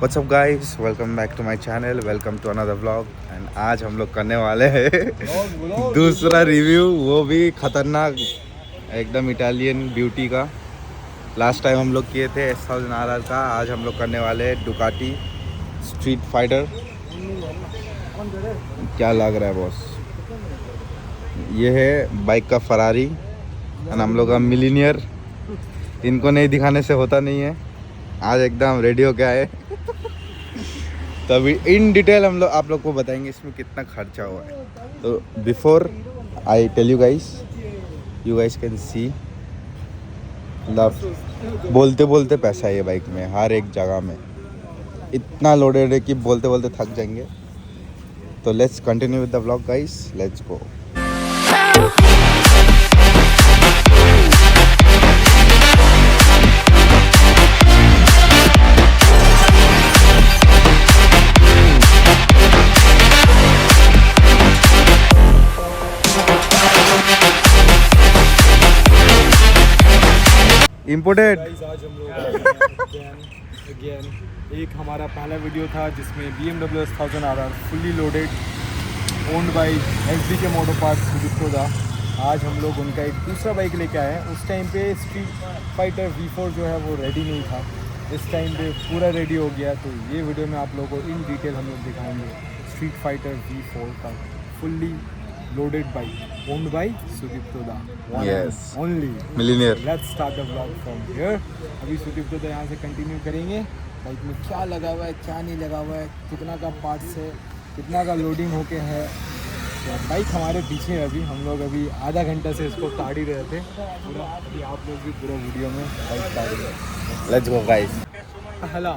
What's up guys, welcome back to my channel, welcome to another vlog. And आज हम लोग करने वाले हैं दूसरा रिव्यू, वो भी खतरनाक एकदम इटालियन ब्यूटी का। लास्ट टाइम हम लोग किए थे S1000RR का, आज हम लोग करने वाले हैं डुकाटी स्ट्रीट फाइटर। क्या लग रहा है बॉस? ये है बाइक का फरारी एंड हम लोग का मिलीनियर। इनको नहीं दिखाने से होता नहीं है, आज एकदम रेडी हो के आए। तभी इन डिटेल हम लोग आप लोग को बताएंगे इसमें कितना खर्चा हुआ है। तो before I tell you guys can see love, बोलते बोलते पैसा है ये बाइक में, हर एक जगह में इतना लोडेड है कि बोलते बोलते थक जाएंगे। तो let's continue with the vlog guys, let's go. Imported आज हम लोग अगेन एक हमारा पहला वीडियो था जिसमें BMW S1000RR fully loaded owned by SBK moto parts Sudipto. आज हम लोग उनका एक दूसरा बाइक लेके आए हैं। उस टाइम पे स्ट्रीट फाइटर V4 जो है वो रेडी नहीं था, इस टाइम पे पूरा रेडी हो गया। तो ये वीडियो में आप लोगों को इन डिटेल हम लोग दिखाएंगे स्ट्रीट फाइटर V4 का fully loaded bike owned by Sudipto only millionaire. Let's start the vlog from here. अभी सुदीप्तो यहाँ से कंटिन्यू करेंगे बाइक में क्या लगा हुआ है, क्या नहीं लगा हुआ है, कितना का पार्ट्स है, कितना का लोडिंग होके है। तो बाइक हमारे पीछे है। अभी हम लोग अभी आधा घंटा से इसको ताड़ ही रहे थे पूरा। अभी आप लोग भी पूरा वीडियो में बाइक ताड़ रहे हैं। Let's go guys. पहला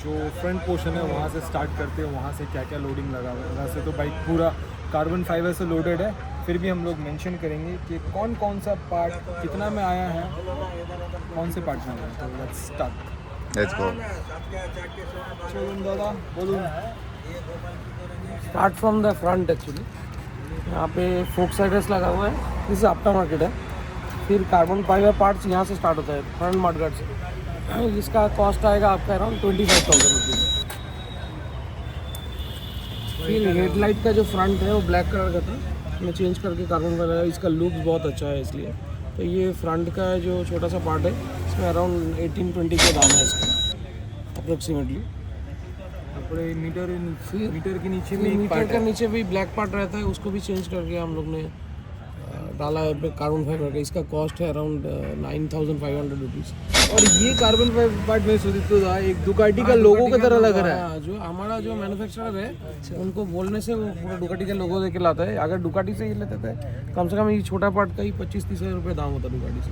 जो फ्रंट पोर्शन है वहाँ से स्टार्ट करते हैं, वहाँ से क्या क्या लोडिंग लगा हुआ है। वैसे तो बाइक पूरा कार्बन फाइबर से लोडेड है, फिर भी हम लोग मेंशन करेंगे कि कौन कौन सा पार्ट कितना में आया है, कौन से पार्ट में आया है। तो लेट्स स्टार्ट, लेट्स गो। चलो दादा बोलो। Start from the front. Actually यहाँ पे फोक साइडर्स लगा हुआ है, दिस आफ्टर मार्केट है। फिर कार्बन फाइबर पार्ट्स यहाँ से स्टार्ट होता है फ्रंट मडगार्ड से। इसका कॉस्ट आएगा आपका अराउंड 25,000 रुपीज़। फिर हेडलाइट का जो फ्रंट है वो ब्लैक कलर का था, मैं चेंज करके कार्बन फाइबर, इसका लुक बहुत अच्छा है इसलिए। तो ये फ्रंट का जो छोटा सा पार्ट है इसमें अराउंड 18-20 के दाम है इसका अप्रोक्सीमेटली। मीटर के नीचे भी मीटर के नीचे भी ब्लैक पार्ट रहता है, उसको भी चेंज करके हम लोग ने डाला है कार्बन फाइबर का। इसका कॉस्ट है अराउंड 9,500 रुपीज़। और ये कार्बन फाइबर पार्ट में सुदीप्तो था एक दुकाटी का लोगो की तरह लग रहा है। जो हमारा जो मैन्युफैक्चरर है उनको बोलने से वो पूरा डुकाटी का लोगो देके लाता है। अगर डुकाटी से ही लेते थे कम से कम ये छोटा पार्ट का ही 25-30 हज़ार रुपये दाम होता डुकाटी से।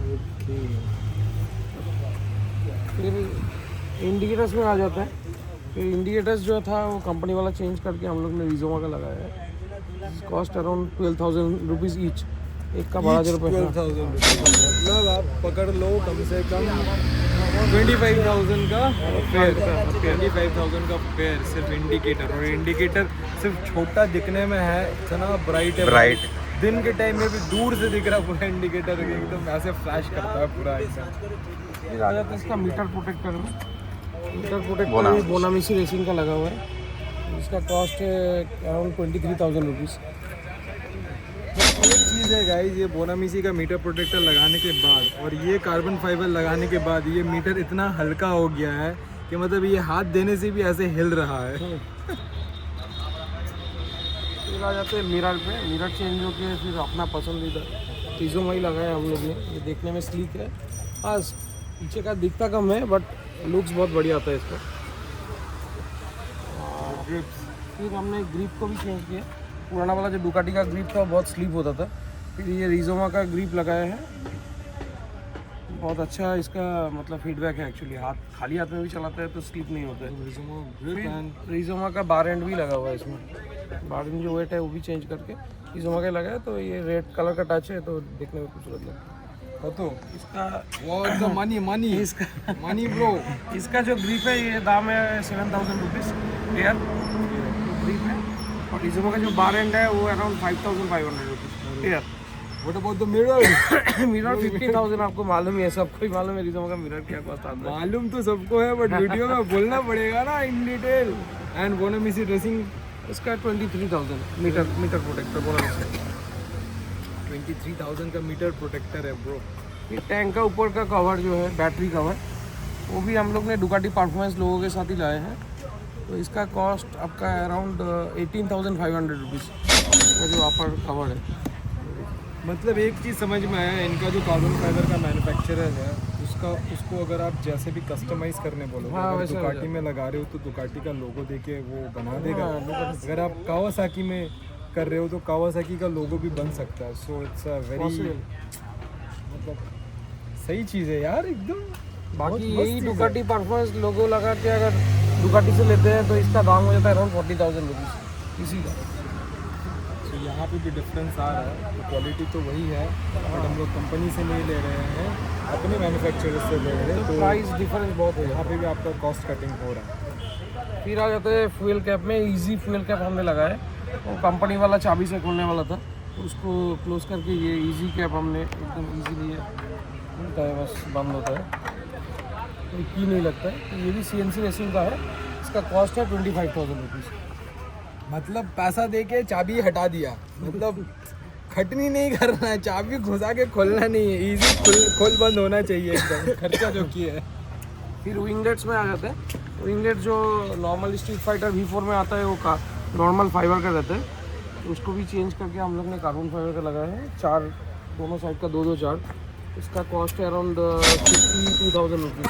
फिर इंडिकेटर्स में आ जाता है। फिर इंडिकेटर्स जो था वो कंपनी वाला चेंज करके हम लोग ने रिजोमा का लगाया है। कॉस्ट अराउंड 12,000 रुपीज़ ईच, एक का 12,000 रुपये। 12,000 मतलब आप पकड़ लो कम से कम 25,000 का फेयर, 25,000 का फेयर सिर्फ इंडिकेटर। और इंडिकेटर सिर्फ छोटा दिखने में है, इतना ब्राइट है, ब्राइट दिन के टाइम में भी दूर से दिख रहा पूरा इंडिकेटर एकदम ऐसे फ्लैश करता है पूरा एकदम। फिर आ जाता है इसका मीटर प्रोटेक्टर में। मीटर प्रोटेक्टर भी बोनामिसी रेसिंग का लगा हुआ है। इसका कॉस्ट है अराउंड 23,000 रुपीज़। एक चीज़ है गाइस, ये बोनामिसी का मीटर प्रोटेक्टर लगाने के बाद और ये कार्बन फाइबर लगाने के बाद ये मीटर इतना हल्का हो गया है कि मतलब ये हाथ देने से भी ऐसे हिल रहा है। फिर आ जाते हैं मिरर पे। मिरर चेंज होके फिर अपना पसंदीदा चीज़ों में ही लगाया हम लोग ने। ये देखने में स्लीक है, हाँ पीछे का दिखता कम है बट लुक्स बहुत बढ़िया आता है इसका। फिर हमने ग्रिप को भी चेंज किया। पुराना वाला जो डुकाटी का ग्रिप था बहुत स्लिप होता था, फिर ये रिजोमा का ग्रिप लगाया है। बहुत अच्छा इसका मतलब फीडबैक है। एक्चुअली हाथ खाली हाथ में भी चलाता है तो स्लिप नहीं होता है। रिजोमा का बार एंड भी लगा हुआ है इसमें। बार एंड जो वेट है वो भी चेंज करके रिजोमा का लगाया, तो ये रेड कलर का टच है तो देखने में खूबसूरत लगता है। तो इसका वो एकदम मनी इसका मनी ब्रो। इसका जो ग्रिप है ये दाम है 7,000 रुपीज़ पेयर ग्रिप है। और रिजोमा का जो बार एंड है वो around 5,500 rupees pair. What about the mirror? Mirror 50,000 आपको मालूम ही है, सबको ही मालूम है रिजोमा का मिरर क्या कॉस्ट आता है। मालूम तो सबको है बट वीडियो में बोलना पड़ेगा ना इन डिटेल। एंड बोनामिसी ड्रेसिंग इसका 23,000 मीटर प्रोटेक्टर बोनामिसी। 23,000 का मीटर प्रोटेक्टर है ब्रो। ये टैंक का ऊपर का कवर जो है बैटरी कवर, वो भी हम लोग ने डुकाटी परफॉर्मेंस लोगों के साथ ही लाए हैं। तो इसका कॉस्ट आपका अराउंड 18,500 रुपीज़ इसका जो अपर कवर है। मतलब एक चीज़ समझ में आया, इनका जो कार्बन फाइबर का मैन्युफैक्चरर है उसको अगर आप जैसे भी कस्टमाइज़ करने बोलोगे, हाँ, अगर वैसे हो दुकाटी में लगा रहे हो तो दुकाटी का लोगो देके वो बना देगा। हाँ, अगर आप कावासाकी में कर रहे हो तो कावासाकी का लोगो भी बन सकता है। सो इट्स अ वेरी मतलब सही चीज़ है यार एकदम। बाकी बहुत यही मस्त चीज़ है। डुकाटी परफॉर्मेंस लोगो लगा के अगर डुकाटी से लेते हैं तो इसका दाम हो जाता है अराउंड 40,000 रुपीज़ इसी का। तो यहाँ पे भी डिफरेंस आ रहा है, तो क्वालिटी तो वही है बट हम लोग कंपनी से नहीं ले रहे हैं, अपने मैन्युफैक्चरर से ले रहे हैं। तो प्राइस डिफरेंस बहुत है। यहाँ पे भी आपका कॉस्ट कटिंग हो रहा है। फिर आ जाते हैं फ्यूल कैप में। इजी फ्यूल कैप हमने लगाया है, वो कंपनी वाला चाबी से खोलने वाला था, तो उसको क्लोज करके ये इजी कैप हमने एकदम इजीली खुलता है, बस बंद होता है, कोई की नहीं लगता है। तो ये भी CNC रेसिंग का है। इसका कॉस्ट है 25,000 रुपीज़। मतलब पैसा दे के चाबी हटा दिया, मतलब खटनी नहीं करना है, चाबी घुसा के खोलना नहीं है, इजी खोल बंद होना चाहिए एकदम। खर्चा जो किया है। फिर विंगलेट्स में आ जाते हैं। विंगलेट जो नॉर्मल स्ट्रीट फाइटर V4 में आता है वो का नॉर्मल फाइबर का रहता है, तो उसको भी चेंज करके हम लोग ने कार्बन फाइबर का लगाया है। 4 दोनों साइड का 2-2 चार। इसका कॉस्ट है अराउंड 52,000 रुपीज़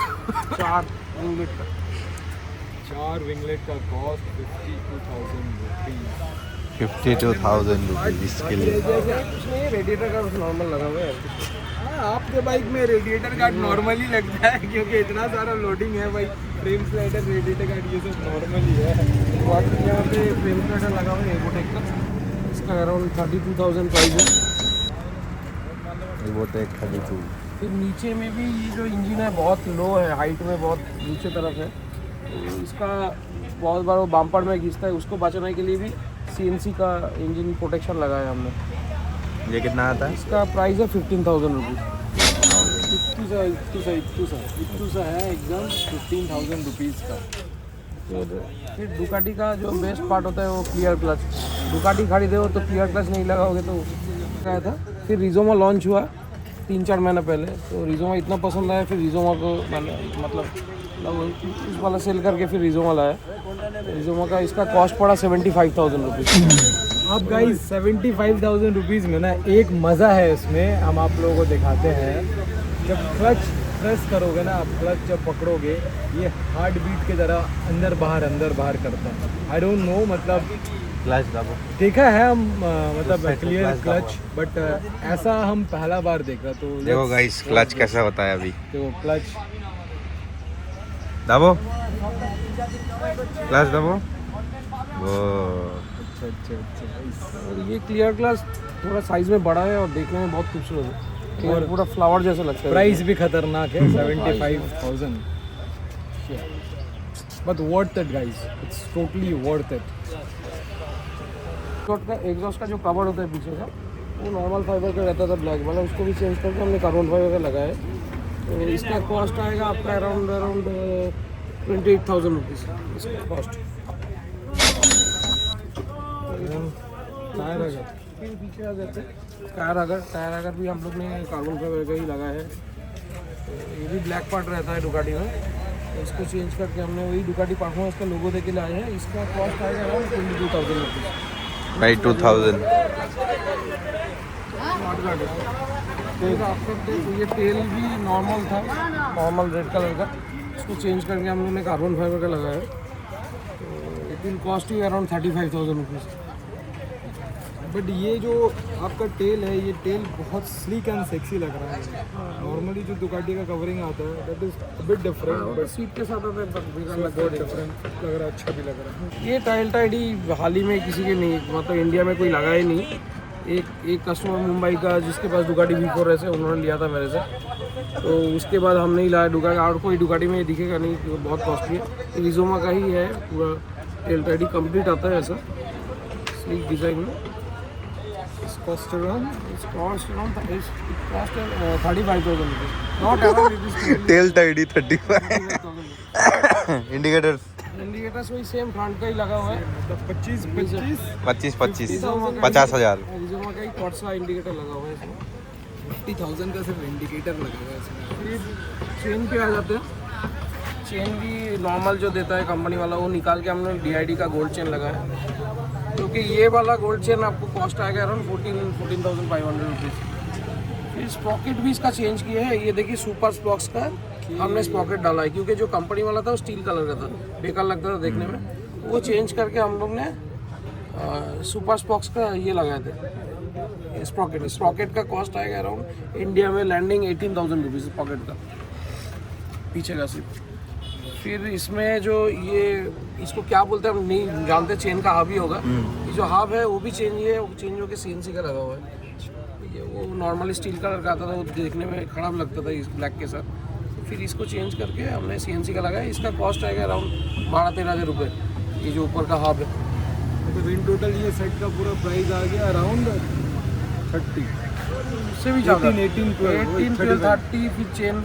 4 विंगलेट का। 4 विंगलेट का कॉस्ट 52,000 रुपीज़। 52,000 रुपीज़ इसके लिए। कुछ नहीं, रेडिएटर का नॉर्मल लगा हुआ है। हाँ, आपके बाइक में रेडिएटर गार्ड नॉर्मली लगता है क्योंकि इतना सारा लोडिंग है भाई। फ्रेम स्लाइडर, रेडिएटर गार्ड ये सब नॉर्मली है। वाटर यहाँ पे फ्रेम स्लाइडर लगा हुआ है एगोटेक का, इसका अराउंड 32,000 प्राइस है। वो तो एक 32। फिर नीचे में भी ये जो इंजन है बहुत लो है, हाइट में बहुत नीचे तरफ है, तो इसका बहुत बार वो बम्पर में घिसता है, उसको बचाने के लिए भी CNC का इंजन प्रोटेक्शन लगाया हमने। ये कितना आता है? इसका प्राइस है 15,000 रुपीज़। इतू सा है एकदम 15,000 रुपीज़ का। फिर डुकाटी का जो बेस्ट पार्ट होता है वो क्लियर क्लच। डुकाटी खरीदे हो तो क्लियर क्लच नहीं लगाओगे तो क्या था। फिर रिजोमा लॉन्च हुआ 3-4 महीने पहले, तो रिजोमा इतना पसंद आया, फिर रिजोमा को मैंने मतलब उस वाला सेल करके फिर रिजोमा लाया। रिजोमा का इसका कॉस्ट पड़ा 75,000 रुपीज़। अब गाइस 75,000 रुपीज़ में ना एक मज़ा है इसमें, हम आप लोगों को दिखाते हैं। जब क्लच प्रेस करोगे ना आप, क्लच जब पकड़ोगे ये हार्ट बीट की तरह अंदर बाहर करता है। आई डोंट नो, मतलब क्लच दबो। देखा है हम मतलब उससे क्लियर clutch क्लच, बट ऐसा हम पहला बार देख रहे। तो देखो गाइस क्लच कैसा होता है अभी। तो क्लच दबो, क्लच दबो। वो अच्छा। और ये क्लियर क्लच थोड़ा साइज़ में बड़ा है और देखने में बहुत खूबसूरत है, और और पूरा फ्लावर जैसा लगता है। प्राइस भी खतरनाक है 75,000, but worth it guys, it's totally worth it. का एग्जॉस्ट का जो कवर होता है पीछे का वो नॉर्मल फाइबर का रहता था ब्लैक वाला, उसको भी चेंज करके हमने कार्बन फाइबर का लगाया है। तो इसका कॉस्ट आएगा आपका अराउंड 28,000 रुपीज़ इसका कॉस्ट। फिर पीछे आ जाते हैं टायर अगर भी हम लोग ने कार्बन फाइबर का ही लगाया है। तो ये भी ब्लैक पार्ट रहता है डुकाटी में, तो इसको चेंज करके हमने वही डुकाटी परफॉर्मेंस का लोगो देके लाए हैं। इसका कॉस्ट आएगा अराउंड 22,000 रुपीज़। 22,000। तो ये तेल भी नॉर्मल था, नॉर्मल रेड कलर का, इसको चेंज करके हम लोगों ने कार्बन फाइबर का लगाया है। तो it will cost you around 35,000 rupees. But ये जो आपका टेल है, ये टेल बहुत स्लीक एंड सेक्सी लग रहा है। नॉर्मली जो दुकाटी का कवरिंग आता है that is a bit different, but seat के साथ आता है बहुत डिफरेंट लग रहा है, अच्छा भी लग रहा है। ये टाइल टाइडी हाल ही में किसी के नहीं, मतलब इंडिया में कोई लगा ही नहीं। एक कस्टमर मुंबई का जिसके पास डुकाटी V4 ऐसे उन्होंने लिया था मेरे से, तो उसके बाद हमने ही लाया डुकाटी। और कोई डुकाटी में दिखेगा नहीं, बहुत कॉस्टली है। रिजोमा का ही है, पूरा टेल टाइडी कंप्लीट आता है ऐसा स्लीक डिज़ाइन में। cost around It's cost around 35,000 rupees. Not around, it is tell tidy 35 35,000. Indicators indicators वही सेम फ्रंट का ही लगा हुआ है. मतलब 25 50,000 रिजोमा का ही कॉर्ड्स का इंडिकेटर लगा हुआ है इसमें. 50,000 का सिर्फ इंडिकेटर लगा हुआ है इसमें. फिर चेन पे आ जाते हैं. चेन भी नॉर्मल जो देता है कंपनी वाला वो निकाल के हमने DID का गोल्ड चेन लगाया है. क्योंकि ये वाला गोल्ड चेन आपको कॉस्ट आएगा अराउंड 14,500 रुपीज़. फिर स्प्रॉकेट भी इसका चेंज किया है. ये देखिए सुपर स्प्रॉक्स का हमने स्प्रॉकेट डाला है क्योंकि जो कंपनी वाला था वो स्टील कलर का था, बेकार लगता था देखने में. वो चेंज करके हम लोग ने सुपर स्प्रॉक्स का ये लगाए थे स्प्रॉकेट. स्प्रॉकेट का कॉस्ट आएगा अराउंड इंडिया में लैंडिंग 18,000 रुपीज़ स्प्रॉकेट का पीछे का सिर्फ. फिर इसमें जो ये इसको क्या बोलते हैं हम नहीं जानते, चेन का हब ही होगा. ये जो हब है वो भी चेंज है, वो चेंज होकर CNC का लगा हुआ है. ये वो नॉर्मली स्टील कलर का आता था, वो देखने में खराब लगता था इस ब्लैक के साथ. तो फिर इसको चेंज करके हमने CNC का लगाया. इसका कॉस्ट आएगा अराउंड 12-13 रुपये. ये जो ऊपर का हब है तो इन टोटल ये सेट का पूरा प्राइस आ गया अराउंड 30. उससे भी ज़्यादा 18, 12, 30. फिर चेन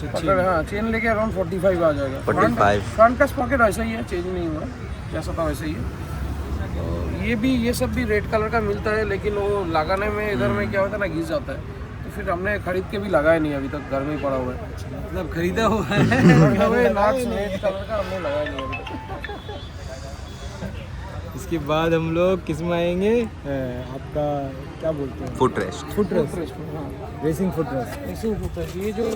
पकड़, हाँ चेन लेके अराउंड 45 आ जाएगा. 45. फ्रंट का स्पॉकेट वैसा ही है, चेंज नहीं हुआ, जैसा था वैसे ही है. तो ये सब भी रेड कलर का मिलता है, लेकिन वो लगाने में इधर में क्या होता है ना, घिस जाता है. तो फिर हमने खरीद के भी लगाया नहीं, अभी तक घर में ही पड़ा हुआ है. मतलब खरीदा हुआ है. मतलब ये नॉट्स रेड कलर का हमने लगाया नहीं अभी तक. इसके बाद हम लोग किस में आएंगे, आपका क्या बोलते हैं, फुट रेस्ट. फुटरेस्ट, हाँ रेसिंग फुटरेस्ट. Racing footrest. ये जो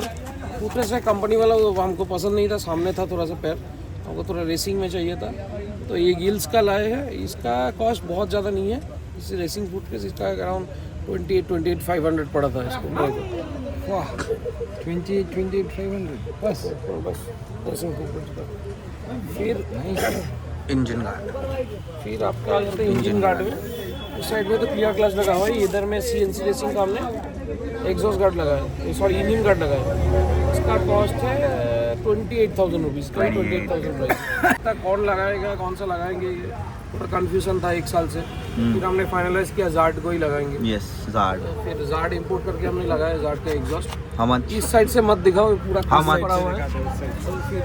फुटरेस्ट है कंपनी वाला वो हमको पसंद नहीं था, सामने था थोड़ा सा पैर, हमको थोड़ा रेसिंग में चाहिए था. तो ये गिल्स का लाए हैं. इसका कॉस्ट बहुत ज़्यादा नहीं है. इस रेसिंग फुटरेस्ट इसका अराउंड 28,500 पड़ा था इसको मेरे को. वाह, 28,500 बस. बस रेसिंग फुटरेस्ट का. फिर इंजन गार्ड. फिर आपका आ जाता है इंजन गार्ड में. इस साइड में तो क्लियर क्लास लगा हुआ है. इधर में CNC रेसिंग का हमने एग्जॉस्ट गार्ड लगाया है, सॉरी इंजन गार्ड लगाया है. इसका कॉस्ट है 28,000 रुपीज़ का. 28,000 प्राइस. कौन लगाएगा, कौन सा लगाएंगे, थोड़ा कन्फ्यूजन था 1 साल से. फिर हमने फाइनलाइज किया जार्ड को ही लगाएंगे. Yes jawed. फिर जार्ड इंपोर्ट करके हमने लगाया जार्ड का एग्जॉस्ट. How much? इस साइड से मत दिखाओ, पूरा How much? पड़ा हुआ है. तो फिर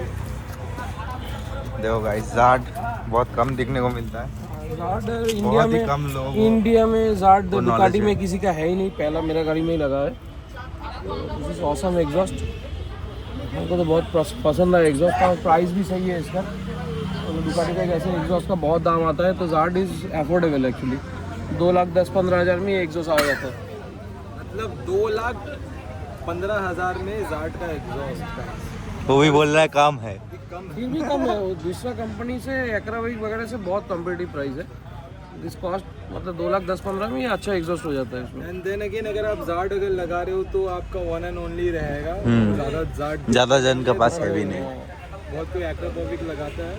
देखो गाइस, जार्ड बहुत कम दिखने को मिलता है. जार्ड इंडिया बहुत ही में, कम लोग इंडिया में जार्ड को दुकाटी knowledge में है. किसी का है ही नहीं. पहला मेरा गाड़ी में ही लगा है. This is awesome exhaust. हमको तो बहुत पसंद है एग्जॉस्ट का. प्राइस भी सही है इसका. तो दुकाटी का ऐसे एग्जॉस्ट का बहुत दाम आता है, तो जार्ड इज़ अफोर्डेबल एक्चुअली. 2,10,15,000 में ये एग्जॉस्ट आ जाता है. मतलब 2,15,000 में जार्ड का एग्जॉस्ट. वो भी बोल रहा है काम है. फिर भी कम है. वो दूसरा कंपनी से एक्राविक वगैरह से बहुत कम्पिटिटिव प्राइस है. दिस कॉस्ट मतलब 2,10,15 में ये अच्छा एग्जॉस्ट हो जाता है इसमें. एंड देन अगेन अगर आप जार्ड अगर लगा रहे हो तो आपका वन एंड ओनली रहेगा. ज़्यादा जन के पास है भी नहीं. बहुत कोई एक्राविक लगाता है.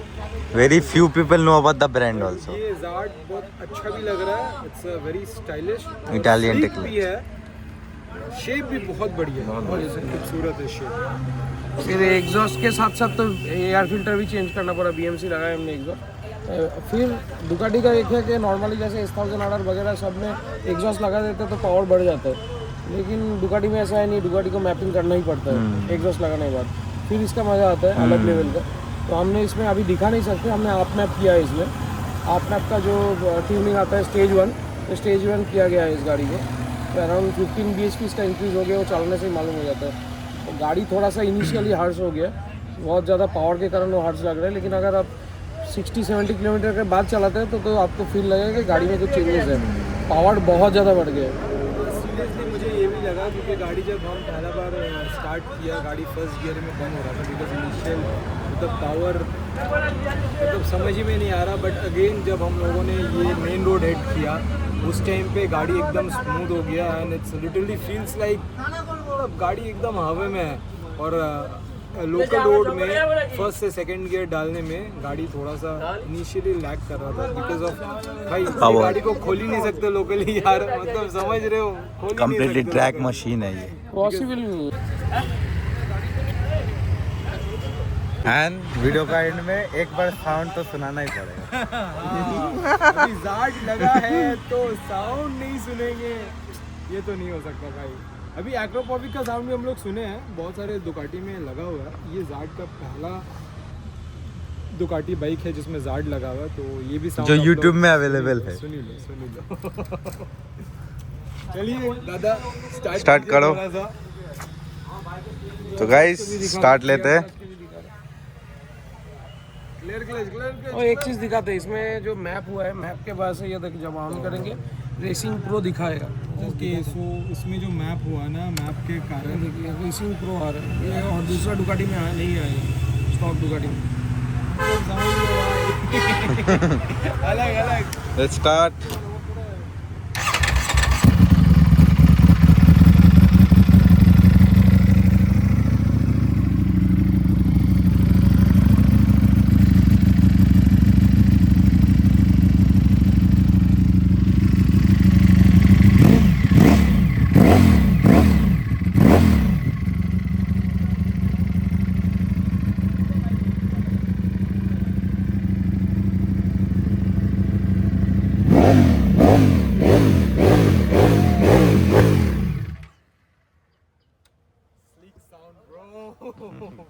Very few people know about the brand also. ये जार्ड बहुत अच्छा भी लग रहा है. It's a very stylish. Italian Sleek technique. भी है. शेप भी बहुत बढ़िया है, बहुत खूबसूरत है शेप. फिर एग्जॉस्ट के साथ साथ तो एयर फिल्टर भी चेंज करना पड़ा. BMC लगाया हमने एग्जॉस्ट. फिर दुकाटी का एक है कि नॉर्मली जैसे S1000 वगैरह सब में एग्जॉस्ट लगा देते तो पावर बढ़ जाता है, लेकिन दुकाटी में ऐसा है नहीं. दुकाटी को मैपिंग करना ही पड़ता है एग्जॉस्ट लगाने के बाद. फिर इसका मज़ा आता है अलग लेवल का. तो हमने इसमें अभी दिखा नहीं सकते, हमने आप मैप किया है इसमें. आप मैप का जो ट्यूनिंग आता है स्टेज 1, तो स्टेज 1 किया गया है इस गाड़ी को. तो अराउंड 15 bhp इसका इंक्रीज़ हो गया. वो चलने से ही मालूम हो जाता है. तो गाड़ी थोड़ा सा इनिशियली हार्श हो गया, बहुत ज़्यादा पावर के कारण वो हार्श लग रहा है. लेकिन अगर आप 60-70 किलोमीटर के बाद चलाते हैं तो आपको फील लगेगा कि गाड़ी में कुछ चेंजेस है. पावर बहुत ज़्यादा बढ़ गया है. सीरियसली मुझे ये भी लगा क्योंकि गाड़ी जब हम पहला बार स्टार्ट किया, गाड़ी फर्स्ट गियर में कम हो रहा था. बिकॉज इनिशियल मतलब पावर मतलब समझ ही में नहीं आ रहा. बट अगेन जब हम लोगों ने ये मेन रोड हिट किया उस टाइम पे गाड़ी एकदम स्मूथ हो गया. And it's literally feels like मतलब गाड़ी एकदम हवा में है. और लोकल रोड में फर्स्ट से सेकंड गियर डालने में गाड़ी थोड़ा सा इनिशियली लैग कर रहा था बिकॉज ऑफ भाई ये गाड़ी को खोल ही नहीं सकते लोकली यार. मतलब समझ रहे हो, खोल ही नहीं कम्प्लीटली सकते ट्रैक locally. मशीन है ये. पॉसिबल नहीं है. एंड वीडियो का एंड में एक बार साउंड तो सुनाना ही पड़ेगा। अभी जाट लगा है तो साउंड नहीं सुनेंगे, ये तो नहीं हो सकता भाई। अभी एक्रोपोविक का साउंड भी हम लोग सुने हैं, बहुत सारे दुकाटी में लगा हुआ है। ये जाट का पहला दुकाटी बाइक है जिसमें जाट लगा हुआ है, तो ये भी साउंड जो YouTube में अवेलेबल है। सुनी लो। चलिए दादा स्टार्ट करो। थोड़ा सा। तो गाइस स्टार्ट लेते हैं। और एक चीज़ दिखाते हैं, इसमें जो मैप हुआ है, मैप के बाद से ये देखिए जब ऑन करेंगे रेसिंग प्रो दिखाएगा। ओके, सो इसमें जो मैप हुआ ना, मैप के कारण देखिए रेसिंग प्रो आ रहा है ये, और दूसरा डुकाटी में नहीं आएगा, स्टॉक डुकाटी में। अलग अलग। Let's start.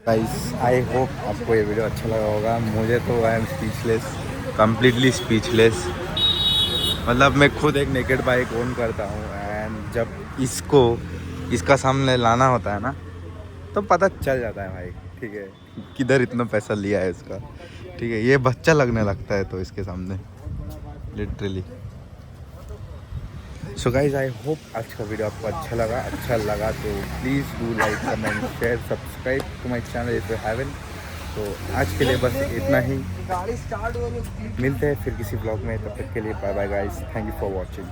Guys I hope आपको ये वीडियो अच्छा लगा होगा। मुझे तो I am speechless, completely speechless. मतलब मैं खुद एक नेकेड बाइक ओन करता हूँ एंड जब इसका सामने लाना होता है ना तो पता चल जाता है भाई, ठीक है, किधर इतना पैसा लिया है इसका, ठीक है। ये बच्चा लगने लगता है तो इसके सामने literally. So guys I hope आज का वीडियो आपको अच्छा लगा तो please do like comment share subscribe to my channel if you haven't. तो आज के लिए बस इतना ही, मिलते हैं फिर किसी ब्लॉग में, तब तक के लिए bye bye guys, thank you for watching.